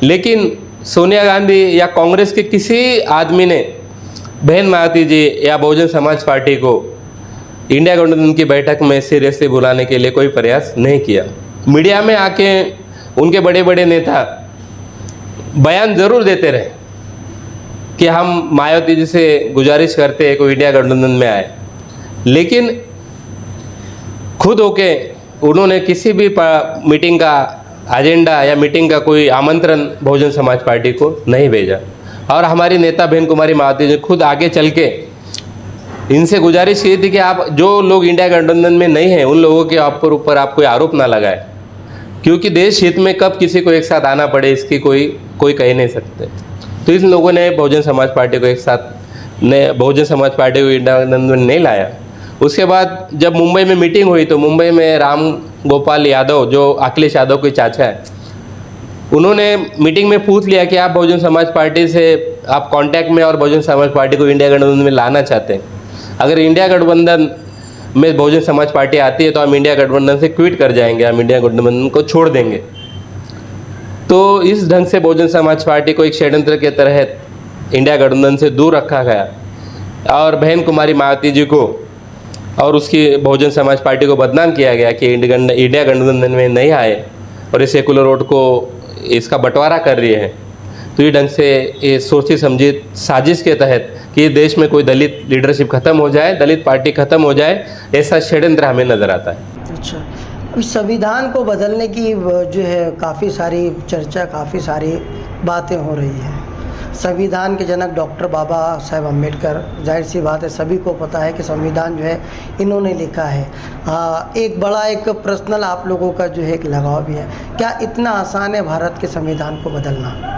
लेकिन सोनिया गांधी या कांग्रेस के किसी आदमी ने बहन मायावती जी या बहुजन समाज पार्टी को इंडिया गठबंधन की बैठक में सीरियसली बुलाने के लिए कोई प्रयास नहीं किया। मीडिया में आके उनके बड़े बड़े नेता बयान ज़रूर देते रहे कि हम मायावती जी से गुजारिश करते हैं कोई इंडिया गठबंधन में आए, लेकिन खुद होके उन्होंने किसी भी मीटिंग का एजेंडा या मीटिंग का कोई आमंत्रण बहुजन समाज पार्टी को नहीं भेजा। और हमारी नेता बहन कुमारी मायावती जी खुद आगे चल के इनसे गुजारिश की थी कि आप जो लोग इंडिया गठबंधन में नहीं हैं, उन लोगों के ऊपर आप कोई आरोप ना लगाए, क्योंकि देश हित में कब किसी को एक साथ आना पड़े इसकी कोई कह नहीं सकते। तो इन लोगों ने बहुजन समाज पार्टी को एक साथ बहुजन समाज पार्टी को इंडिया गठबंधन में नहीं लाया। उसके बाद जब मुंबई में मीटिंग हुई तो मुंबई में राम गोपाल यादव, जो अखिलेश यादव के चाचा है, उन्होंने मीटिंग में पूछ लिया कि आप बहुजन समाज पार्टी से आप कांटेक्ट में और बहुजन समाज पार्टी को इंडिया गठबंधन में लाना चाहते हैं। अगर इंडिया गठबंधन में बहुजन समाज पार्टी आती है तो हम इंडिया गठबंधन से क्विट कर जाएंगे, हम इंडिया गठबंधन को छोड़ देंगे। तो इस ढंग से बहुजन समाज पार्टी को एक षड्यंत्र के तहत इंडिया गठबंधन से दूर रखा गया और बहन कुमारी मायावती जी को और उसकी बहुजन समाज पार्टी को बदनाम किया गया कि इंडिया गठबंधन में नहीं आए और ये सेकुलर वोट को इसका बंटवारा कर रही है। तो ये ढंग से ये सोची समझी साजिश के तहत कि देश में कोई दलित लीडरशिप खत्म हो जाए, दलित पार्टी खत्म हो जाए, ऐसा षड्यंत्र हमें नज़र आता है। अच्छा, अभी संविधान को बदलने की जो है काफ़ी सारी चर्चा, काफ़ी सारी बातें हो रही हैं। संविधान के जनक डॉक्टर बाबा साहेब अम्बेडकर, जाहिर सी बात है सभी को पता है कि संविधान जो है इन्होंने लिखा है। एक बड़ा एक पर्सनल आप लोगों का जो है एक लगाव भी है। क्या इतना आसान है भारत के संविधान को बदलना?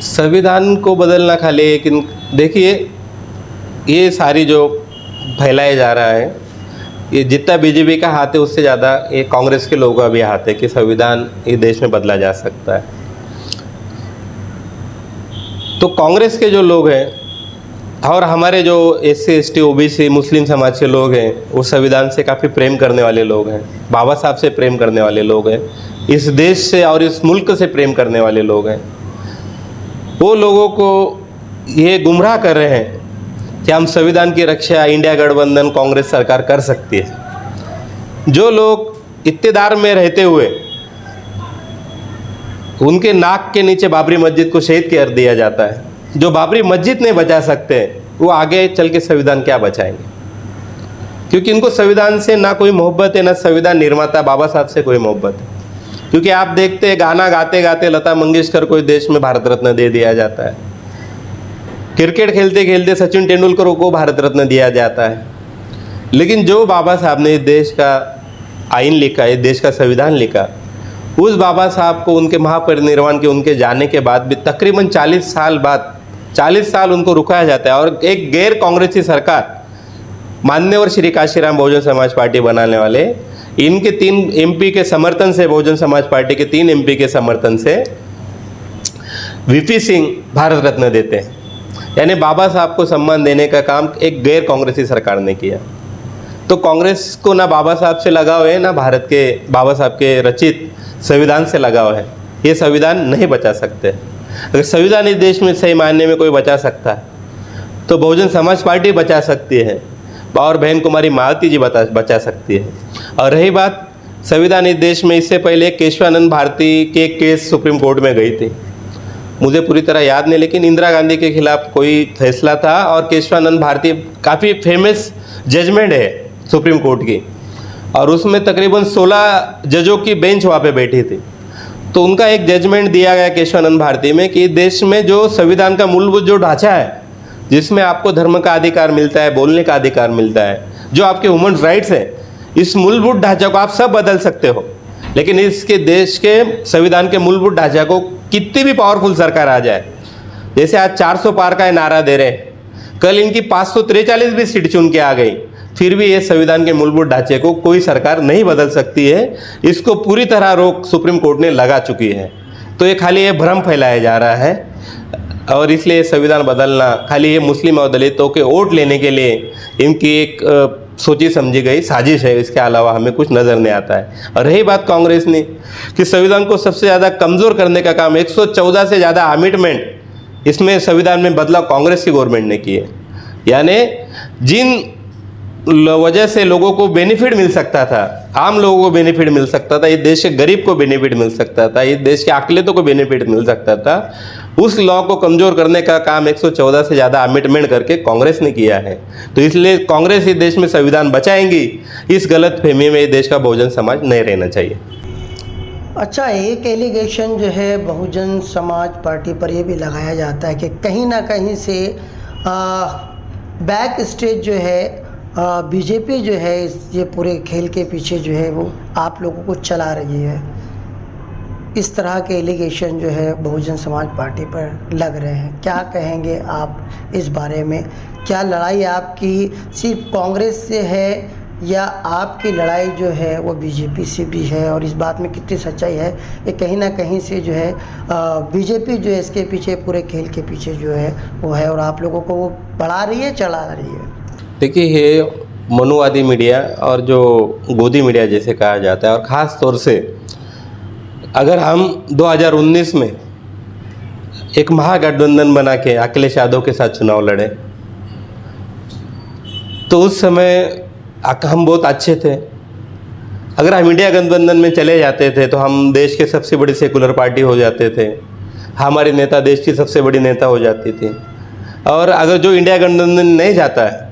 संविधान को बदलना खाली, लेकिन देखिए ये सारी जो फैलाया जा रहा है, ये जितना बीजेपी का हाथ है उससे ज़्यादा ये कांग्रेस के लोगों का भी हाथ है कि संविधान ये देश में बदला जा सकता है। तो कांग्रेस के जो लोग हैं और हमारे जो SC ST OBC मुस्लिम समाज के लोग हैं, वो संविधान से काफ़ी प्रेम करने वाले लोग हैं, बाबा साहब से प्रेम करने वाले लोग हैं, इस देश से और इस मुल्क से प्रेम करने वाले लोग हैं। वो लोगों को ये गुमराह कर रहे हैं कि हम संविधान की रक्षा इंडिया गठबंधन कांग्रेस सरकार कर सकती है। जो लोग इत्तेदार में रहते हुए उनके नाक के नीचे बाबरी मस्जिद को शहीद कर दिया जाता है, जो बाबरी मस्जिद नहीं बचा सकते वो आगे चल के संविधान क्या बचाएंगे? क्योंकि इनको संविधान से ना कोई मोहब्बत है, ना संविधान निर्माता बाबा साहब से कोई मोहब्बत है। क्योंकि आप देखते हैं गाना गाते गाते लता मंगेशकर को देश में भारत रत्न दे दिया जाता है, क्रिकेट खेलते खेलते सचिन तेंदुलकर को भारत रत्न दिया जाता है, लेकिन जो बाबा साहब ने देश का आइन लिखा, इस देश का संविधान लिखा, उस बाबा साहब को उनके महापरिनिर्वाण के उनके जाने के बाद भी तकरीबन 40 साल बाद 40 साल उनको रुकाया जाता है। और एक गैर कांग्रेसी सरकार, मान्यवर श्री काशीराम बहुजन समाज पार्टी बनाने वाले, इनके 3 MP के समर्थन से, बहुजन समाज पार्टी के 3 MP के समर्थन से VP सिंह भारत रत्न देते हैं। यानी बाबा साहब को सम्मान देने का काम एक गैर कांग्रेसी सरकार ने किया। तो कांग्रेस को ना बाबा साहब से लगाव है, ना भारत के बाबा साहब के रचित संविधान से लगाव है। ये संविधान नहीं बचा सकते। अगर संविधान इस देश में सही मायने में कोई बचा सकता है तो बहुजन समाज पार्टी बचा सकती है और बहन कुमारी मायावती जी बचा सकती है। और रही बात संविधान इस देश में, इससे पहले केशवानंद भारती के केस सुप्रीम कोर्ट में गई थी, मुझे पूरी तरह याद नहीं, लेकिन इंदिरा गांधी के खिलाफ कोई फैसला था और केशवानंद भारती काफ़ी फेमस जजमेंट है सुप्रीम कोर्ट की। और उसमें तकरीबन 16 जजों की बेंच वहाँ पे बैठी थी। तो उनका एक जजमेंट दिया गया केशवानंद भारती में कि देश में जो संविधान का मूलभूत जो ढांचा है, जिसमें आपको धर्म का अधिकार मिलता है, बोलने का अधिकार मिलता है, जो आपके ह्यूमन राइट्स है, इस मूलभूत ढांचा को आप सब बदल सकते हो, लेकिन इसके देश के संविधान के मूलभूत ढांचा को कितनी भी पावरफुल सरकार आ जाए, जैसे आज 400 पार का नारा दे रहे हैं, कल इनकी 543 भी सीट चुन के आ गई, फिर भी ये संविधान के मूलभूत ढांचे को कोई सरकार नहीं बदल सकती है। इसको पूरी तरह रोक सुप्रीम कोर्ट ने लगा चुकी है। तो ये खाली ये भ्रम फैलाया जा रहा है और इसलिए संविधान बदलना खाली ये मुस्लिम और दलितों के वोट लेने के लिए इनकी एक सोची समझी गई साजिश है। इसके अलावा हमें कुछ नज़र नहीं आता है। और रही बात कांग्रेस ने कि संविधान को सबसे ज़्यादा कमज़ोर करने का काम 114 से ज़्यादा अमेंडमेंट इसमें संविधान में बदलाव कांग्रेस की गवर्नमेंट ने किए, यानी जिन वजह से लोगों को बेनिफिट मिल सकता था, आम लोगों को बेनिफिट मिल सकता था, इस देश के गरीब को बेनिफिट मिल सकता था, इस देश के अकलियतों को बेनिफिट मिल सकता था, उस लॉ को कमज़ोर करने का काम 114 से ज़्यादा अमेंडमेंट करके कांग्रेस ने किया है। तो इसलिए कांग्रेस इस देश में संविधान बचाएंगी, इस गलत फहमी में इस देश का बहुजन समाज नहीं रहना चाहिए। अच्छा, एक एलिगेशन जो है बहुजन समाज पार्टी पर यह भी लगाया जाता है कि कहीं ना कहीं से बैक स्टेज जो है बीजेपी जो है ये पूरे खेल के पीछे जो है वो आप लोगों को चला रही है। इस तरह के एलिगेशन जो है बहुजन समाज पार्टी पर लग रहे हैं, क्या कहेंगे आप इस बारे में? क्या लड़ाई आपकी सिर्फ कांग्रेस से है या आपकी लड़ाई जो है वो बीजेपी से भी है, और इस बात में कितनी सच्चाई है? ये कहीं ना कहीं से जो है बीजेपी जो है इसके पीछे, पूरे खेल के पीछे जो है वो है, और आप लोगों को वो बढ़ा रही है, चला रही है? देखिए, ये मनुवादी मीडिया और जो गोदी मीडिया जैसे कहा जाता है, और ख़ास तौर से अगर हम 2019 में एक महागठबंधन बना के अखिलेश यादव के साथ चुनाव लड़े तो उस समय हम बहुत अच्छे थे। अगर हम इंडिया गठबंधन में चले जाते थे तो हम देश के सबसे बड़ी सेकुलर पार्टी हो जाते थे, हमारे नेता देश की सबसे बड़ी नेता हो जाती थी। और अगर जो इंडिया गठबंधन नहीं जाता है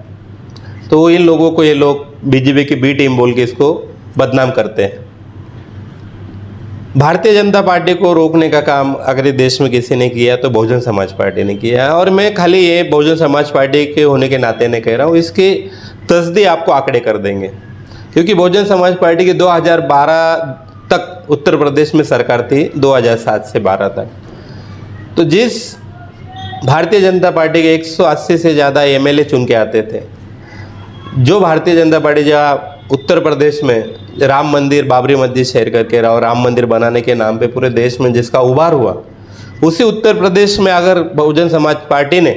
तो इन लोगों को ये लोग बीजेपी की बी टीम बोल के इसको बदनाम करते हैं। भारतीय जनता पार्टी को रोकने का काम अगर इस देश में किसी ने किया तो बहुजन समाज पार्टी ने किया है। और मैं खाली ये बहुजन समाज पार्टी के होने के नाते नहीं कह रहा हूँ, इसकी तस्दीक आपको आंकड़े कर देंगे, क्योंकि बहुजन समाज पार्टी की 2012 तक उत्तर प्रदेश में सरकार थी, 2007 से 12 तक। तो जिस भारतीय जनता पार्टी के 180 से ज़्यादा एमएलए चुन के आते थे, जो भारतीय जनता पार्टी जहाँ उत्तर प्रदेश में राम मंदिर, बाबरी मस्जिद शहर करके और राम मंदिर बनाने के नाम पे पूरे देश में जिसका उभार हुआ, उसी उत्तर प्रदेश में अगर बहुजन समाज पार्टी ने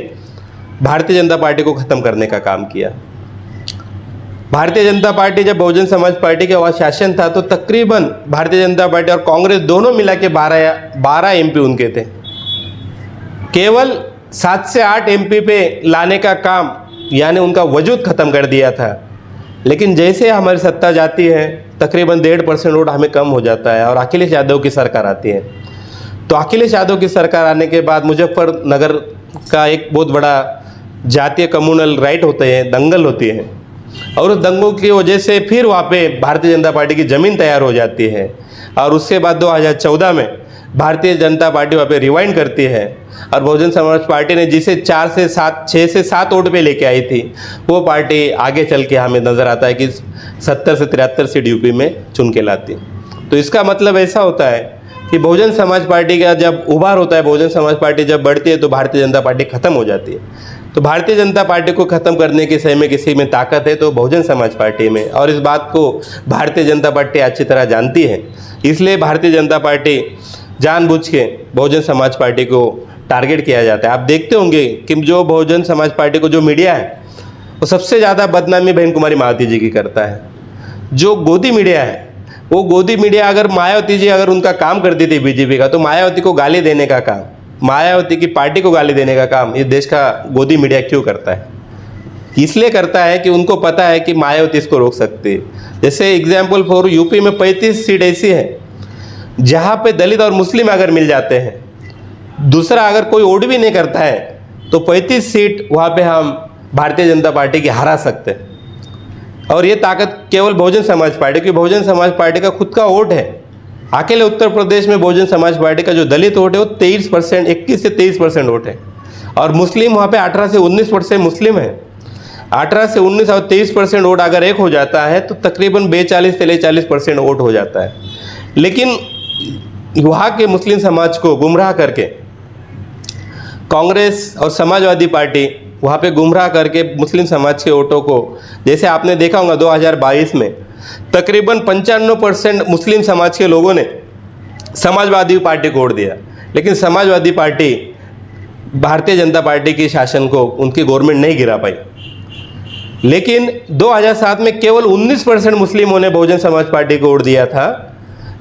भारतीय जनता पार्टी को ख़त्म करने का काम किया। भारतीय जनता पार्टी जब बहुजन समाज पार्टी के वहाँ शासन था तो तकरीबन भारतीय जनता पार्टी और कांग्रेस दोनों मिला के 12 एमपी उनके थे। केवल 7 से 8 एमपी पे लाने का काम, यानी उनका वजूद ख़त्म कर दिया था। लेकिन जैसे हमारी सत्ता जाती है तकरीबन 1.5% वोट हमें कम हो जाता है और अखिलेश यादव की सरकार आती है। तो अखिलेश यादव की सरकार आने के बाद मुजफ्फरनगर का एक बहुत बड़ा जातीय कम्युनल राइट होते हैं, दंगल होती है, और उस दंगों की वजह से फिर वहाँ पे भारतीय जनता पार्टी की ज़मीन तैयार हो जाती है। और उसके बाद 2014 में भारतीय जनता पार्टी वहाँ पे रिवाइंड करती है और बहुजन समाज पार्टी ने जिसे 6 से 7 वोट पे लेके आई थी, वो पार्टी आगे चल के हमें नज़र आता है कि 70 से 73 सीट यूपी में चुन के लाती। तो इसका मतलब ऐसा होता है कि बहुजन समाज पार्टी का जब उभार होता है, बहुजन समाज पार्टी जब बढ़ती है तो भारतीय जनता पार्टी ख़त्म हो जाती है। तो भारतीय जनता पार्टी को ख़त्म करने की सही में किसी में ताकत है तो बहुजन समाज पार्टी में, और इस बात को भारतीय जनता पार्टी अच्छी तरह जानती है। इसलिए भारतीय जनता पार्टी जानबूझ के बहुजन समाज पार्टी को टारगेट किया जाता है। आप देखते होंगे कि जो बहुजन समाज पार्टी को जो मीडिया है वो सबसे ज़्यादा बदनामी बहन कुमारी मायावती जी की करता है। जो गोदी मीडिया है वो गोदी मीडिया, अगर मायावती जी अगर उनका काम करती थी बीजेपी का, तो मायावती को गाली देने का काम, मायावती की पार्टी को गाली देने का काम इस देश का गोदी मीडिया क्यों करता है? इसलिए करता है कि उनको पता है कि मायावती इसको रोक सकती है। जैसे एग्जाम्पल फॉर यूपी में 35 सीट ऐसी है जहाँ पे दलित और मुस्लिम अगर मिल जाते हैं, दूसरा अगर कोई वोट भी नहीं करता है तो 35 सीट वहाँ पे हम भारतीय जनता पार्टी की हरा सकते हैं। और ये ताकत केवल बहुजन समाज पार्टी की, बहुजन समाज पार्टी का खुद का वोट है। अकेले उत्तर प्रदेश में बहुजन समाज पार्टी का जो दलित वोट है वो 23%, 21 से 23% वोट है। और मुस्लिम वहाँ पे 18 से 19% मुस्लिम है। 18 से 19 और 23% वोट अगर एक हो जाता है तो तकरीबन 42 से 40% वोट हो जाता है। लेकिन वहाँ के मुस्लिम समाज को गुमराह करके कांग्रेस और समाजवादी पार्टी वहाँ पे गुमराह करके मुस्लिम समाज के वोटों को, जैसे आपने देखा होगा 2022 में तकरीबन 95% मुस्लिम समाज के लोगों ने समाजवादी पार्टी को वोट दिया। लेकिन समाजवादी पार्टी भारतीय जनता पार्टी के शासन को, उनकी गवर्नमेंट नहीं गिरा पाई। लेकिन 2007 में केवल 19% मुस्लिमों ने बहुजन समाज पार्टी को वोट दिया था।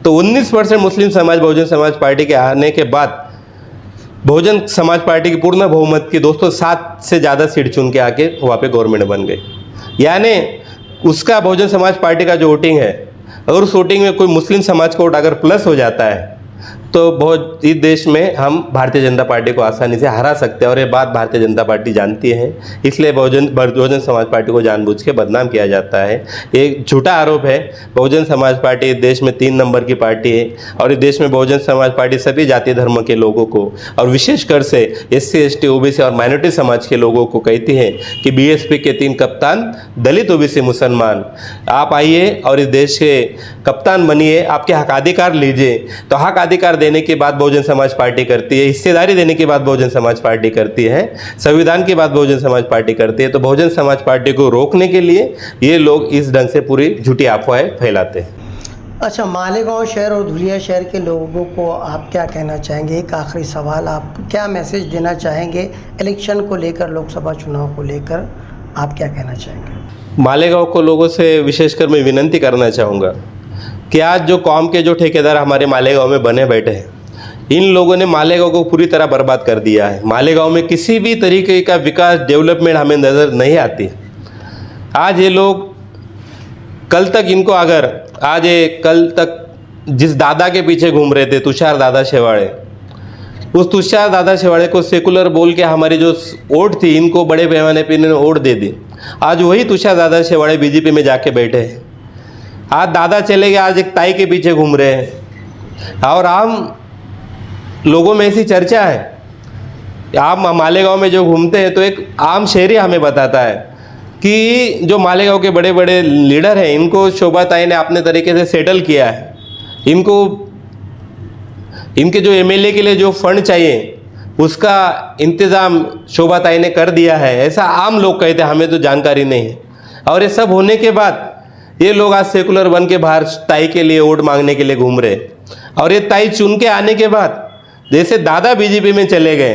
तो 19% मुस्लिम समाज बहुजन समाज पार्टी के आने के बाद बहुजन समाज पार्टी की पूर्ण बहुमत की 207 से ज़्यादा सीट चुन के आके वहाँ पे गवर्नमेंट बन गई। यानी उसका बहुजन समाज पार्टी का जो वोटिंग है, अगर उस वोटिंग में कोई मुस्लिम समाज का वोट अगर प्लस हो जाता है तो बहुत इस देश में हम भारतीय जनता पार्टी को आसानी से हरा सकते हैं। और ये बात भारतीय जनता पार्टी जानती है, इसलिए बहुजन समाज पार्टी को जानबूझ के बदनाम किया जाता है। ये झूठा आरोप है। बहुजन समाज पार्टी इस देश में 3 नंबर की पार्टी है और इस देश में बहुजन समाज पार्टी सभी जाति धर्म के लोगों को और विशेषकर से SC ST OBC और माइनॉरिटी समाज के लोगों को कहती है कि BSP के 3 कप्तान दलित OBC मुसलमान, आप आइए और इस देश के कप्तान बनिए, आपके हक अधिकार लीजिए। तो हक अधिकार देने के बाद बहुजन समाज पार्टी करती है, हिस्सेदारी देने के बाद बहुजन समाज पार्टी करती है, संविधान के बाद बहुजन समाज पार्टी करती है। तो बहुजन समाज पार्टी को रोकने के लिए ये लोग इस ढंग से पूरी झूठी अफवाहें फैलाते हैं। अच्छा, मालेगांव शहर और धुलिया शहर के लोगों को आप क्या कहना चाहेंगे? एक आखिरी सवाल, आप क्या मैसेज देना चाहेंगे इलेक्शन को लेकर, लोकसभा चुनाव को लेकर आप क्या कहना चाहेंगे? मालेगांव को लोगों से विशेषकर मैं विनती करना चाहूँगा कि आज जो कौम के जो ठेकेदार हमारे मालेगांव में बने बैठे हैं, इन लोगों ने मालेगांव को पूरी तरह बर्बाद कर दिया है। मालेगांव में किसी भी तरीके का विकास, डेवलपमेंट हमें नज़र नहीं आती। आज ये लोग कल तक जिस दादा के पीछे घूम रहे थे, तुषार दादा शेवाड़े, उस तुषार दादा शेवाड़े को सेकुलर बोल के हमारी जो वोट थी, इनको बड़े पैमाने पर इन्होंने वोट दे दी। आज वही तुषार दादा शेवाड़े बीजेपी में जाके बैठे हैं। आज दादा चले गए, आज एक ताई के पीछे घूम रहे हैं। और आम लोगों में ऐसी चर्चा है, आप मालेगांव में जो घूमते हैं तो एक आम शहरी हमें बताता है कि जो मालेगांव के बड़े बड़े लीडर हैं, इनको शोभा ताई ने अपने तरीके से सेटल किया है। इनके जो MLA के लिए जो फंड चाहिए उसका इंतज़ाम शोभा ताई ने कर दिया है, ऐसा आम लोग कहते हैं, हमें तो जानकारी नहीं है। और ये सब होने के बाद ये लोग आज सेकुलर बन के बाहर ताई के लिए वोट मांगने के लिए घूम रहे। और ये ताई चुन के आने के बाद, जैसे दादा BJP में चले गए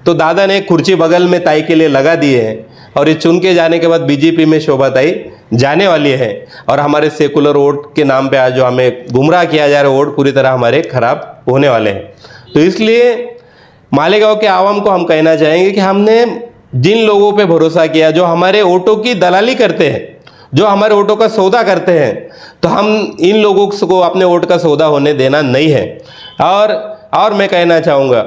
तो दादा ने कुर्सी बगल में ताई के लिए लगा दिए हैं, और ये चुन के जाने के बाद BJP में शोभा ताई जाने वाली है। और हमारे सेकुलर वोट के नाम पे आज जो हमें गुमराह किया जा रहा है, वोट पूरी तरह हमारे खराब होने वाले हैं। तो इसलिए मालेगांव के आवाम को हम कहना चाहेंगे कि हमने जिन लोगों पे भरोसा किया, जो हमारे वोटों की दलाली करते हैं, जो हमारे वोटों का सौदा करते हैं, तो हम इन लोगों को अपने वोट का सौदा होने देना नहीं है। और मैं कहना चाहूँगा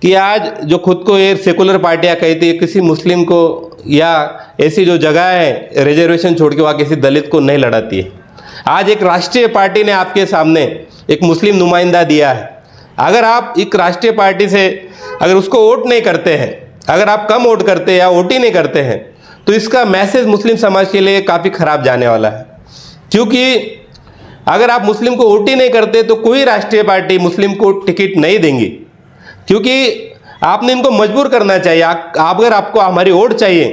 कि आज जो खुद को ये सेकुलर पार्टियाँ कहती है, किसी मुस्लिम को या ऐसी जो जगह है रिजर्वेशन छोड़ के वहाँ किसी दलित को नहीं लड़ाती है। आज एक राष्ट्रीय पार्टी ने आपके सामने एक मुस्लिम नुमाइंदा दिया है। अगर आप एक राष्ट्रीय पार्टी से अगर उसको वोट नहीं करते हैं, अगर आप कम वोट करते हैं या वोट ही नहीं करते हैं, तो इसका मैसेज मुस्लिम समाज के लिए काफ़ी ख़राब जाने वाला है। क्योंकि अगर आप मुस्लिम को वोट ही नहीं करते तो कोई राष्ट्रीय पार्टी मुस्लिम को टिकट नहीं देंगी, क्योंकि आपने इनको मजबूर करना चाहिए। अगर आपको हमारी वोट चाहिए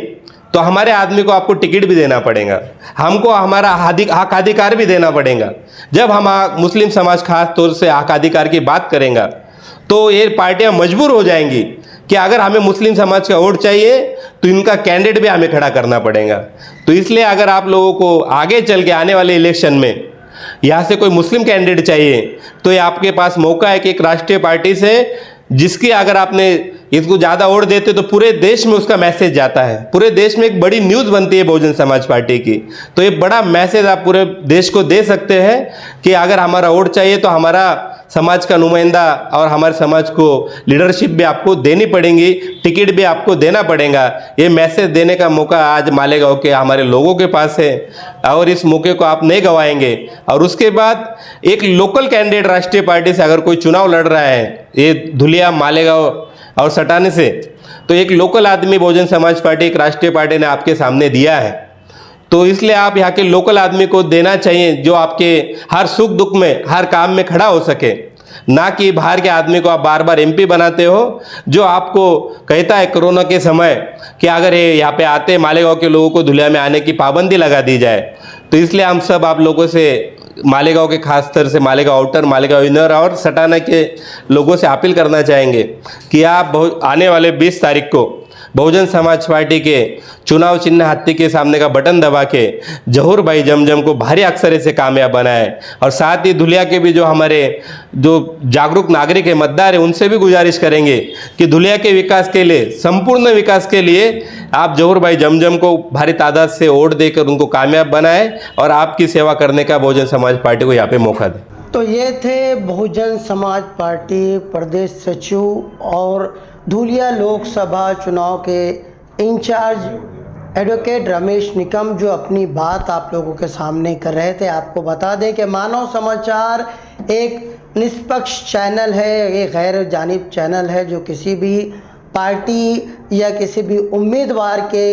तो हमारे आदमी को आपको टिकट भी देना पड़ेगा, हमको हमारा हक अधिकार भी देना पड़ेगा। जब हम मुस्लिम समाज खास तौर से हक अधिकार की बात करेंगे तो ये पार्टियां मजबूर हो जाएंगी कि अगर हमें मुस्लिम समाज का वोट चाहिए तो इनका कैंडिडेट भी हमें खड़ा करना पड़ेगा। तो इसलिए अगर आप लोगों को आगे चल के आने वाले इलेक्शन में यहाँ से कोई मुस्लिम कैंडिडेट चाहिए तो ये आपके पास मौका है कि एक राष्ट्रीय पार्टी से, जिसकी अगर आपने इसको ज़्यादा वोट देते तो पूरे देश में उसका मैसेज जाता है, पूरे देश में एक बड़ी न्यूज़ बनती है बहुजन समाज पार्टी की। तो ये बड़ा मैसेज आप पूरे देश को दे सकते हैं कि अगर हमारा वोट चाहिए तो हमारा समाज का नुमाइंदा और हमारे समाज को लीडरशिप भी आपको देनी पड़ेगी, टिकट भी आपको देना पड़ेगा। ये मैसेज देने का मौका आज मालेगांव के हमारे लोगों के पास है और इस मौके को आप नहीं गंवाएंगे। और उसके बाद एक लोकल कैंडिडेट राष्ट्रीय पार्टी से अगर कोई चुनाव लड़ रहा है ये धुलिया, मालेगांव और सटाने से, तो एक लोकल आदमी बहुजन समाज पार्टी एक राष्ट्रीय पार्टी ने आपके सामने दिया है, तो इसलिए आप यहाँ के लोकल आदमी को देना चाहिए जो आपके हर सुख दुख में, हर काम में खड़ा हो सके, ना कि बाहर के आदमी को आप बार बार एमपी बनाते हो जो आपको कहता है कोरोना के समय कि अगर ये यहाँ पे आते मालेगांव के लोगों को धुलिया में आने की पाबंदी लगा दी जाए। तो इसलिए हम सब आप लोगों से, मालेगांव के खास तौर से मालेगांव आउटर, मालेगांव इनर और सटाना के लोगों से अपील करना चाहेंगे कि आप आने वाले 20 तारीख को बहुजन समाज पार्टी के चुनाव चिन्ह हाथी के सामने का बटन दबा के जहूर भाई जमजम को भारी अक्सरे से कामयाब बनाए। और साथ ही धुलिया के भी जो हमारे जो जागरूक नागरिक है, मतदार है, उनसे भी गुजारिश करेंगे कि धुलिया के विकास के लिए, संपूर्ण विकास के लिए आप जहूर भाई जमजम को भारी तादाद से वोट देकर उनको कामयाब बनाए और आपकी सेवा करने का बहुजन समाज पार्टी को यहाँ पे मौका दें। तो ये थे बहुजन समाज पार्टी प्रदेश सचिव और धुलिया लोकसभा चुनाव के इंचार्ज एडवोकेट रमेश निकम, जो अपनी बात आप लोगों के सामने कर रहे थे। आपको बता दें कि मानव समाचार एक निष्पक्ष चैनल है, एक गैर जानिब चैनल है जो किसी भी पार्टी या किसी भी उम्मीदवार के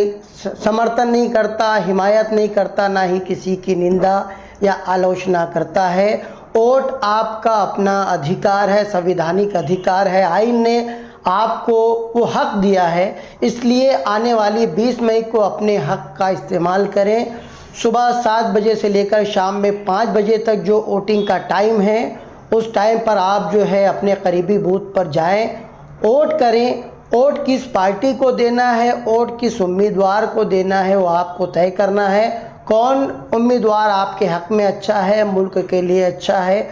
समर्थन नहीं करता, हिमायत नहीं करता, ना ही किसी की निंदा या आलोचना करता है। वोट आपका अपना अधिकार है, संवैधानिक अधिकार है, आइन ने आपको वो हक दिया है। इसलिए आने वाली 20 मई को अपने हक का इस्तेमाल करें। सुबह 7 बजे से लेकर शाम में 5 बजे तक जो वोटिंग का टाइम है, उस टाइम पर आप जो है अपने करीबी बूथ पर जाएं, वोट करें। वोट किस पार्टी को देना है, वोट किस उम्मीदवार को देना है, वो आपको तय करना है। कौन उम्मीदवार आपके हक में अच्छा है, मुल्क के लिए अच्छा है,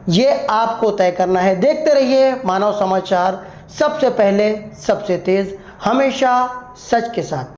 ये आपको तय करना है। देखते रहिए मानव समाचार, सबसे पहले सबसे तेज़, हमेशा सच के साथ।